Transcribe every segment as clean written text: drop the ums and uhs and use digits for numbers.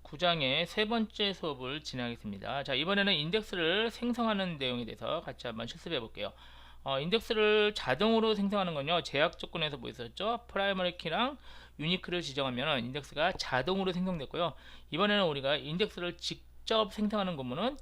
9장의 세 번째 수업을 진행하겠습니다. 자, 이번에는 인덱스를 생성하는 내용에 대해서 같이 한번 실습해 볼게요. 인덱스를 자동으로 생성하는 건요, 제약 조건에서 뭐 있었죠? 프라이머리 키랑 유니크를 지정하면 인덱스가 자동으로 생성됐고요. 이번에는 우리가 인덱스를 직접 생성하는 구문은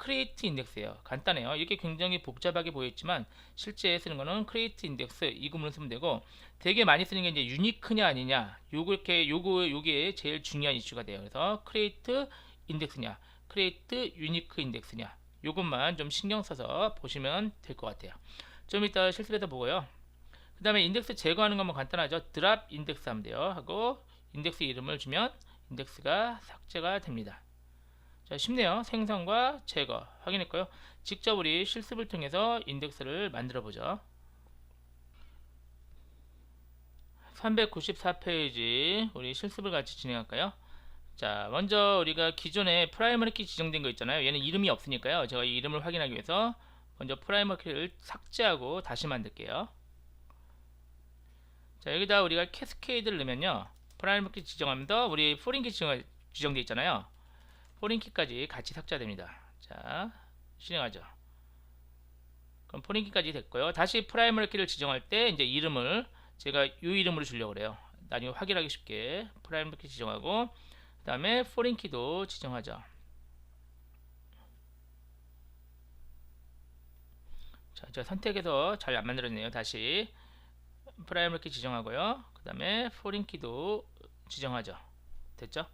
create index예요. 간단해요. 이렇게 굉장히 복잡하게 보였지만 실제 쓰는 거는 create index 이 구문을 쓰면 되고, 되게 많이 쓰는 게 이제 유니크냐 아니냐, 요게 제일 중요한 이슈가 돼요. 그래서 create index냐, create unique index냐, 요것만 좀 신경 써서 보시면 될 것 같아요. 좀 이따 실습해서 보고요. 그 다음에 인덱스 제거하는 건 뭐 간단하죠. drop index 하면 돼요. 하고 인덱스 이름을 주면 인덱스가 삭제가 됩니다. 자, 쉽네요. 생성과 제거 확인했고요. 직접 우리 실습을 통해서 인덱스를 만들어 보죠. 394페이지 우리 실습을 같이 진행할까요? 자, 먼저 우리가 기존에 프라이머리 키 지정된 거 있잖아요. 얘는 이름이 없으니까요. 제가 이 이름을 확인하기 위해서 먼저 프라이머리 키를 삭제하고 다시 만들게요. 자, 여기다 우리가 캐스케이드를 넣으면요, 프라이머리 키 지정하면서 우리 포린 키 지정되어 있잖아요. 포린 키까지 같이 삭제됩니다. 자, 실행하죠. 그럼 포린 키까지 됐고요. 다시 프라이머리 키를 지정할 때 이제 이름을 제가 이 이름으로 주려고 그래요. 나중에 확인하기 쉽게 프라이머리 키 지정하고, 그 다음에 포린 키도 지정하죠. 자, 제가 선택해서 잘 안 만들었네요. 다시 프라이머리 키 지정하고요. 그 다음에 포린 키도 지정하죠. 됐죠?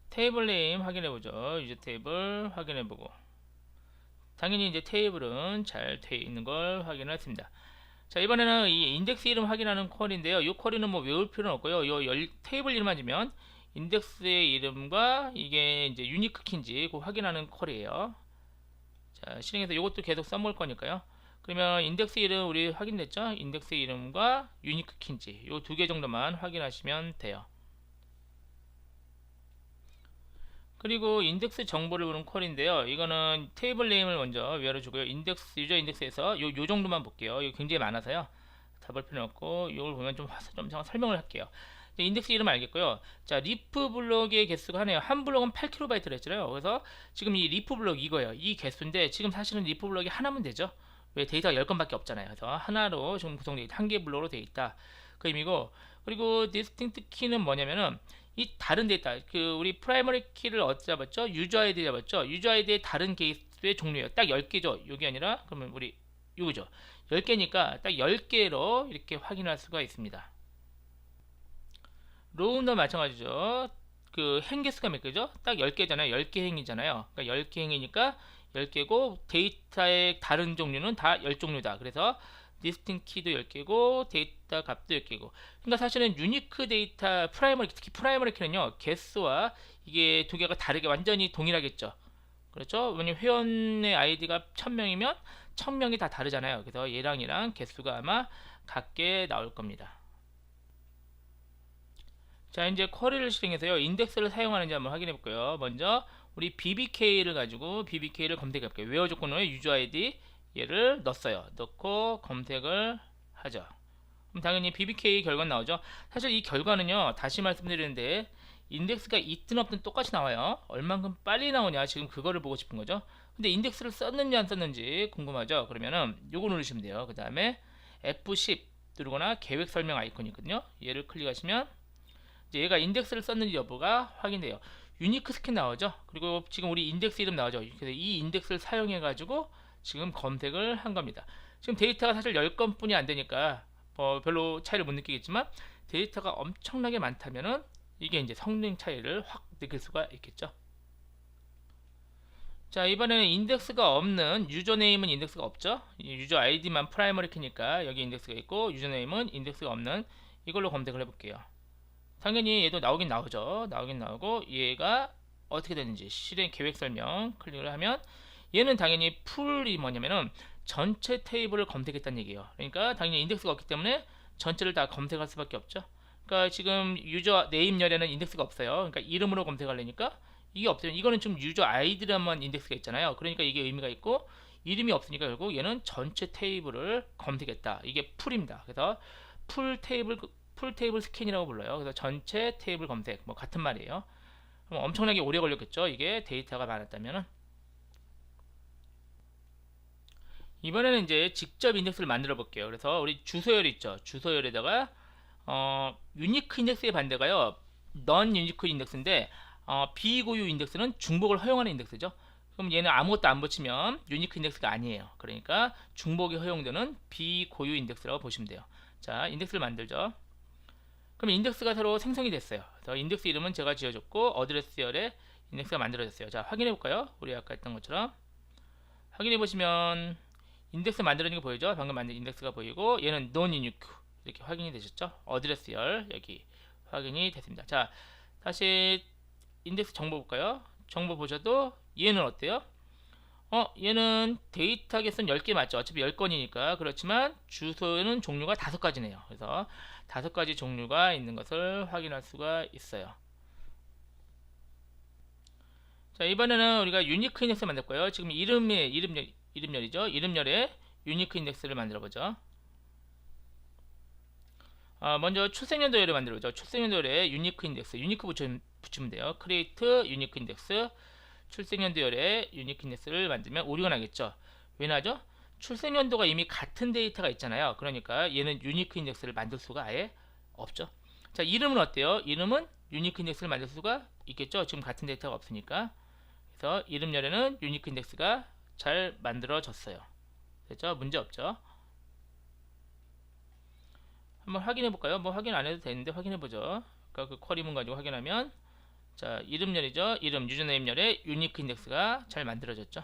테이블 네임 확인해보죠. 유저 테이블 확인해보고, 당연히 이제 테이블은 잘 되어 있는 걸 확인했습니다. 자, 이번에는 이 인덱스 이름 확인하는 쿼리인데요. 이 쿼리는 뭐 외울 필요는 없고요. 이 테이블 이름만 주면 인덱스의 이름과 이게 이제 유니크 키인지 그 확인하는 쿼리예요. 자, 실행해서 이것도 계속 써먹을 거니까요. 그러면 인덱스 이름 우리 확인됐죠? 인덱스 이름과 유니크 키인지 이 두 개 정도만 확인하시면 돼요. 그리고 인덱스 정보를 보는 쿼리인데요. 이거는 테이블 네임을 먼저 외워주고요. 인덱스 유저 인덱스에서 요 정도만 볼게요. 이거 굉장히 많아서요. 다 볼 필요는 없고 이걸 보면 좀 설명을 할게요. 인덱스 이름 알겠고요. 자, 리프 블록의 개수가 하네요. 한 블록은 8KB 했잖아요. 그래서 지금 이 리프 블록 이거예요. 이 개수인데 지금 사실은 리프 블록이 하나면 되죠. 왜 데이터가 10건밖에 없잖아요. 그래서 하나로 지금 구성되어 있다. 한 개 블록으로 되어 있다. 그 의미고, 그리고 디스팅트 키는 뭐냐면은 이 다른 데이터, 그 우리 프라이머리 키를 어디 잡았죠? 유저 아이디 잡았죠? 유저 아이디의 다른 개수의 종류예요. 딱 10개죠. 이게 아니라 그러면 우리 이거죠. 10개니까 딱 10개로 이렇게 확인할 수가 있습니다. 로우도 마찬가지죠. 그 행 개수가 몇 개죠? 딱 10개잖아요. 10개 행이잖아요. 그러니까 10개 행이니까 10개고 데이터의 다른 종류는 다 10종류다. 그래서 디스팅 키도 10개고 데이터 값도 10개고, 그러니까 사실은 유니크 데이터 프라이머리, 특히 프라이머리 키는요, 개수와 이게 두 개가 다르게 완전히 동일하겠죠. 그렇죠? 왜냐면 회원의 아이디가 1000명이면 1000명이 다 다르잖아요. 그래서 얘랑 개수가 아마 같게 나올 겁니다. 자, 이제 쿼리를 실행해서요, 인덱스를 사용하는지 한번 확인해 볼게요. 먼저 우리 BBK를 가지고 BBK를 검색해 볼게요. 외워 조건으로 유저 아이디 얘를 넣었어요. 넣고 검색을 하죠. 그럼 당연히 BBK 결과는 나오죠. 사실 이 결과는요, 다시 말씀드리는데 인덱스가 있든 없든 똑같이 나와요. 얼만큼 빨리 나오냐, 지금 그거를 보고 싶은 거죠. 근데 인덱스를 썼는지 안 썼는지 궁금하죠. 그러면은 요거 누르시면 돼요. 그 다음에 F10 누르거나 계획 설명 아이콘이 있거든요. 얘를 클릭하시면 이제 얘가 인덱스를 썼는지 여부가 확인돼요. 유니크 스캔 나오죠. 그리고 지금 우리 인덱스 이름 나오죠. 그래서 이 인덱스를 사용해 가지고 지금 검색을 한 겁니다. 지금 데이터가 사실 10건 뿐이 안 되니까 별로 차이를 못 느끼겠지만, 데이터가 엄청나게 많다면은 이게 이제 성능 차이를 확 느낄 수가 있겠죠. 자, 이번에는 인덱스가 없는 유저네임은 인덱스가 없죠. 유저 아이디만 프라이머리 키니까 여기 인덱스가 있고, 유저네임은 인덱스가 없는 이걸로 검색을 해볼게요. 당연히 얘도 나오긴 나오죠. 나오긴 나오고, 얘가 어떻게 되는지 실행 계획 설명 클릭을 하면 얘는 당연히 풀이 뭐냐면은 전체 테이블을 검색했다는 얘기예요. 그러니까 당연히 인덱스가 없기 때문에 전체를 다 검색할 수밖에 없죠. 그러니까 지금 유저 네임 열에는 인덱스가 없어요. 그러니까 이름으로 검색하려니까 이게 없어요. 이거는 지금 유저 아이디라만 인덱스가 있잖아요. 그러니까 이게 의미가 있고, 이름이 없으니까 결국 얘는 전체 테이블을 검색했다. 이게 풀입니다. 그래서 풀 테이블 풀 테이블 스캔이라고 불러요. 그래서 전체 테이블 검색, 뭐 같은 말이에요. 그럼 엄청나게 오래 걸렸겠죠. 이게 데이터가 많았다면은. 이번에는 이제 직접 인덱스를 만들어 볼게요. 그래서 우리 주소열 있죠. 주소열에다가 유니크 인덱스의 반대가요, 넌 유니크 인덱스인데, 비고유 인덱스는 중복을 허용하는 인덱스죠. 그럼 얘는 아무것도 안 붙이면 유니크 인덱스가 아니에요. 그러니까 중복이 허용되는 비고유 인덱스라고 보시면 돼요. 자, 인덱스를 만들죠. 그럼 인덱스가 새로 생성이 됐어요. 그래서 인덱스 이름은 제가 지어줬고 어드레스열에 인덱스가 만들어졌어요. 자, 확인해 볼까요? 우리 아까 했던 것처럼 확인해 보시면 인덱스 만들어진 게 보이죠? 방금 만든 인덱스가 보이고, 얘는 non unique 이렇게 확인이 되셨죠? 어드레스열 여기 확인이 됐습니다. 자, 다시 인덱스 정보 볼까요? 정보 보셔도 얘는 어때요? 얘는 데이터 개수는 10개 맞죠? 어차피 10건이니까. 그렇지만 주소는 종류가 5가지네요. 그래서 5가지 종류가 있는 것을 확인할 수가 있어요. 자, 이번에는 우리가 유니크 인덱스 만들 거예요. 지금 이름열이죠. 이름열에 유니크 인덱스를 만들어 보죠. 먼저 출생연도열을 만들어 보죠. 출생연도열에 유니크 인덱스, 유니크 붙이면 돼요. create 유니크 인덱스, 출생연도열에 유니크 인덱스를 만들면 오류가 나겠죠. 왜 나죠? 출생연도가 이미 같은 데이터가 있잖아요. 그러니까 얘는 유니크 인덱스를 만들 수가 아예 없죠. 자, 이름은 어때요? 이름은 유니크 인덱스를 만들 수가 있겠죠. 지금 같은 데이터가 없으니까. 그래서 이름열에는 유니크 인덱스가 잘 만들어졌어요. 됐죠? 문제 없죠? 한번 확인해 볼까요? 뭐 확인 안 해도 되는데 확인해 보죠. 아까 그 쿼리문 가지고 확인하면, 자, 이름열이죠. 이름 유저네임열에 유니크 인덱스가 잘 만들어졌죠.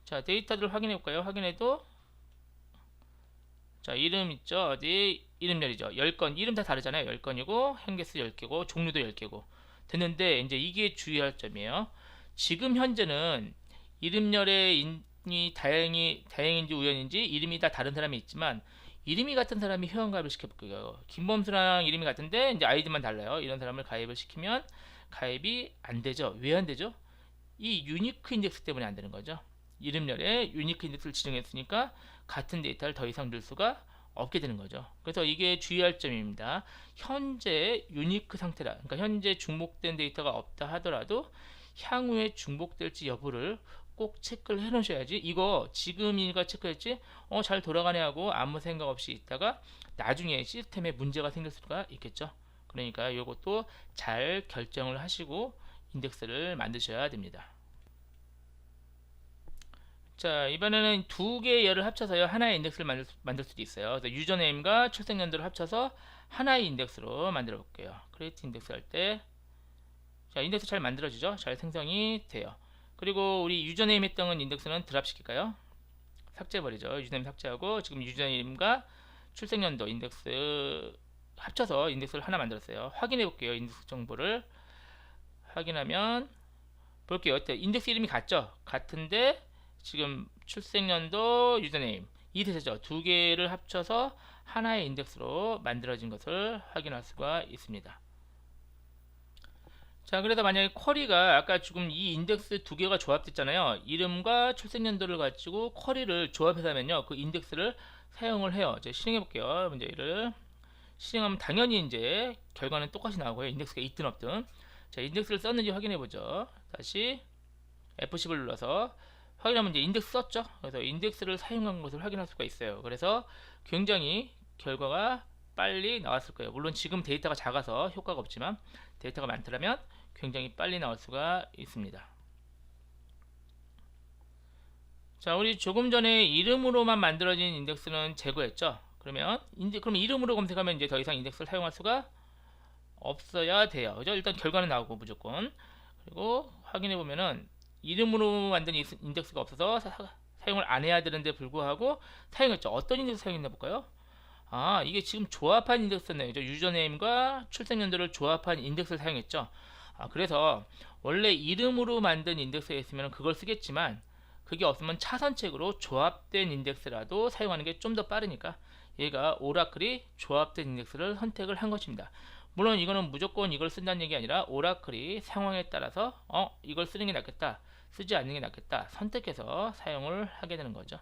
자, 데이터들을 확인해 볼까요? 확인해도, 자, 이름 있죠. 어디 이름열이죠. 10건, 이름 다 다르잖아요. 10건이고 행개수 10개고 종류도 10개고 됐는데, 이제 이게 주의할 점이에요. 지금 현재는 이름열의 인이 다행인지 우연인지 이름이 다 다른 사람이 있지만, 이름이 같은 사람이 회원가입을 시켜볼게요. 김범수랑 이름이 같은데 이제 아이디만 달라요. 이런 사람을 가입을 시키면 가입이 안 되죠. 왜 안 되죠? 이 유니크 인덱스 때문에 안 되는 거죠. 이름열에 유니크 인덱스를 지정했으니까 같은 데이터를 더 이상 넣을 수가 없게 되는 거죠. 그래서 이게 주의할 점입니다. 현재 유니크 상태라, 그러니까 현재 중복된 데이터가 없다 하더라도 향후에 중복될지 여부를 꼭 체크를 해 놓으셔야지, 이거 지금 이가 체크했지 잘 돌아가네 하고 아무 생각 없이 있다가 나중에 시스템에 문제가 생길 수가 있겠죠. 그러니까 이것도 잘 결정을 하시고 인덱스를 만드셔야 됩니다. 자, 이번에는 두 개의 열을 합쳐서요 하나의 인덱스를 만들 수도 있어요. 그래서 유저네임과 출생연도를 합쳐서 하나의 인덱스로 만들어 볼게요. 크리에이트 인덱스 할 때, 자, 인덱스 잘 만들어지죠. 잘 생성이 돼요. 그리고 우리 유저네임 했던 인덱스는 드랍 시킬까요? 삭제해버리죠. 유저네임 삭제하고, 지금 유저네임과 출생연도 인덱스 합쳐서 인덱스를 하나 만들었어요. 확인해 볼게요. 인덱스 정보를 확인하면 볼게요. 어때? 인덱스 이름이 같죠? 같은데 지금 출생연도 유저네임 이 대세죠. 두 개를 합쳐서 하나의 인덱스로 만들어진 것을 확인할 수가 있습니다. 자, 그래서 만약에 쿼리가 아까 지금 이 인덱스 두 개가 조합됐잖아요. 이름과 출생연도를 가지고 쿼리를 조합해서 하면요, 그 인덱스를 사용을 해요. 이제 실행해 볼게요. 문제를 실행하면 당연히 이제 결과는 똑같이 나오고요. 인덱스가 있든 없든. 자, 인덱스를 썼는지 확인해 보죠. 다시 F10을 눌러서 확인하면 이제 인덱스 썼죠. 그래서 인덱스를 사용한 것을 확인할 수가 있어요. 그래서 굉장히 결과가 빨리 나왔을 거예요. 물론 지금 데이터가 작아서 효과가 없지만 데이터가 많더라면 굉장히 빨리 나올 수가 있습니다. 자, 우리 조금 전에 이름으로만 만들어진 인덱스는 제거했죠. 그럼 이름으로 검색하면 이제 더 이상 인덱스를 사용할 수가 없어야 돼요. 그죠? 일단 결과는 나오고 무조건. 그리고 확인해 보면은 이름으로 만든 인덱스가 없어서 사용을 안 해야 되는데 불구하고 사용했죠. 어떤 인덱스 사용했나 볼까요? 이게 지금 조합한 인덱스네요. 유저네임과 출생연도를 조합한 인덱스를 사용했죠. 그래서 원래 이름으로 만든 인덱스가 있으면 그걸 쓰겠지만, 그게 없으면 차선책으로 조합된 인덱스라도 사용하는 게 좀 더 빠르니까 얘가 오라클이 조합된 인덱스를 선택을 한 것입니다. 물론 이거는 무조건 이걸 쓴다는 얘기 아니라 오라클이 상황에 따라서 이걸 쓰는 게 낫겠다, 쓰지 않는 게 낫겠다 선택해서 사용을 하게 되는 거죠.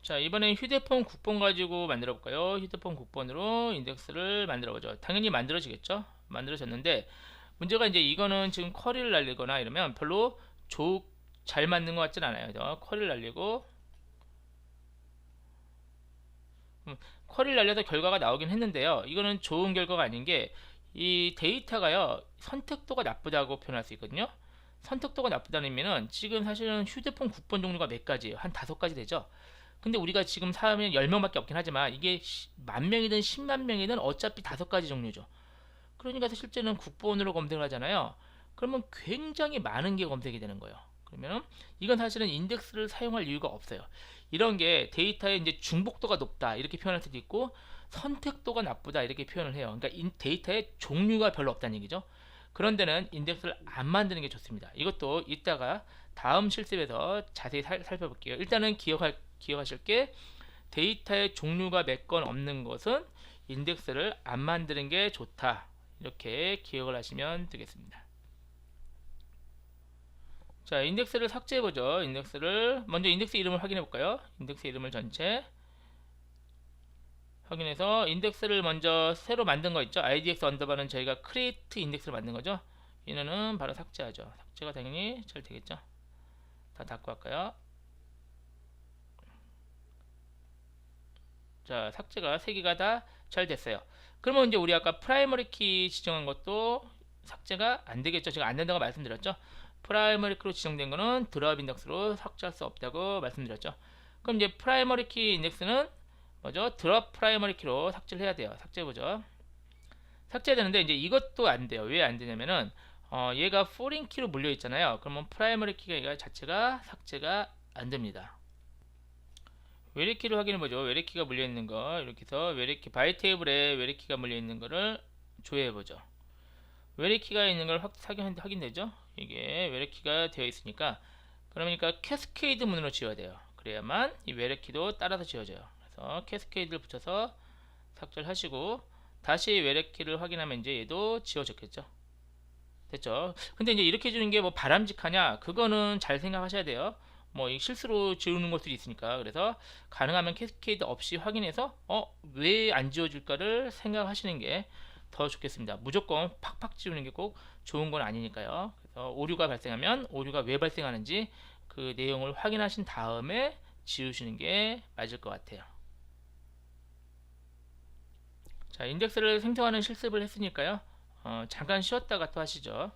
자, 이번엔 휴대폰 국번 가지고 만들어 볼까요? 휴대폰 국번으로 인덱스를 만들어 보죠. 당연히 만들어지겠죠? 만들어졌는데 문제가 이제 이거는 지금 쿼리를 날리거나 이러면 별로 잘 맞는 것 같진 않아요. 쿼리를 날리고 쿼리를 날려서 결과가 나오긴 했는데요. 이거는 좋은 결과가 아닌 게 이 데이터가요, 선택도가 나쁘다고 표현할 수 있거든요. 선택도가 나쁘다는 의미는 지금 사실은 휴대폰 국번 종류가 몇 가지예요? 한 5가지 되죠. 근데 우리가 지금 사면 10명밖에 없긴 하지만 이게 만 명이든 10만 명이든 어차피 5가지 종류죠. 그러니까 실제는 국번으로 검색을 하잖아요. 그러면 굉장히 많은 게 검색이 되는 거예요. 그러면 이건 사실은 인덱스를 사용할 이유가 없어요. 이런 게 데이터의 이제 중복도가 높다 이렇게 표현할 수도 있고 선택도가 나쁘다 이렇게 표현을 해요. 그러니까 데이터의 종류가 별로 없다는 얘기죠. 그런 데는 인덱스를 안 만드는 게 좋습니다. 이것도 이따가 다음 실습에서 자세히 살펴볼게요. 일단은 기억하실 게 데이터의 종류가 몇 건 없는 것은 인덱스를 안 만드는 게 좋다. 이렇게 기억을 하시면 되겠습니다. 자, 인덱스를 삭제해보죠. 먼저 인덱스 이름을 확인해 볼까요? 인덱스 이름을 전체 확인해서 인덱스를 먼저 새로 만든 거 있죠? idx 언더바는 저희가 create 인덱스를 만든 거죠? 얘는 바로 삭제하죠. 삭제가 당연히 잘 되겠죠? 다 닫고 할까요? 자, 삭제가 3개가 다 잘 됐어요. 그러면 이제 우리 아까 프라이머리 키 지정한 것도 삭제가 안 되겠죠? 제가 안 된다고 말씀드렸죠? 프라이머리 키로 지정된 거는 드롭 인덱스로 삭제할 수 없다고 말씀드렸죠? 그럼 이제 프라이머리 키 인덱스는 뭐죠? 드롭 프라이머리 키로 삭제를 해야 돼요. 삭제해보죠. 삭제되는데 이제 이것도 안 돼요. 왜 안 되냐면은 얘가 포린 키로 물려 있잖아요. 그러면 프라이머리 키가 자체가 삭제가 안 됩니다. 외래키를 확인해 보죠. 외래키가 물려 있는 거 이렇게 해서 외래키 바이 테이블에 외래키가 물려 있는 거를 조회해 보죠. 외래키가 있는 걸 확인되죠. 이게 외래키가 되어 있으니까 그러니까 캐스케이드 문으로 지워야 돼요. 그래야만 이 외래키도 따라서 지워져요. 그래서 캐스케이드를 붙여서 삭제를 하시고 다시 외래키를 확인하면 이제 얘도 지워졌겠죠. 됐죠. 근데 이제 이렇게 주는 게 뭐 바람직하냐? 그거는 잘 생각하셔야 돼요. 뭐 실수로 지우는 것들이 있으니까. 그래서 가능하면 캐스케이드 없이 확인해서 왜 안 지워질까를 생각하시는 게 더 좋겠습니다. 무조건 팍팍 지우는 게 꼭 좋은 건 아니니까요. 그래서 오류가 발생하면 오류가 왜 발생하는지 그 내용을 확인하신 다음에 지우시는 게 맞을 것 같아요. 자, 인덱스를 생성하는 실습을 했으니까요. 잠깐 쉬었다가 또 하시죠.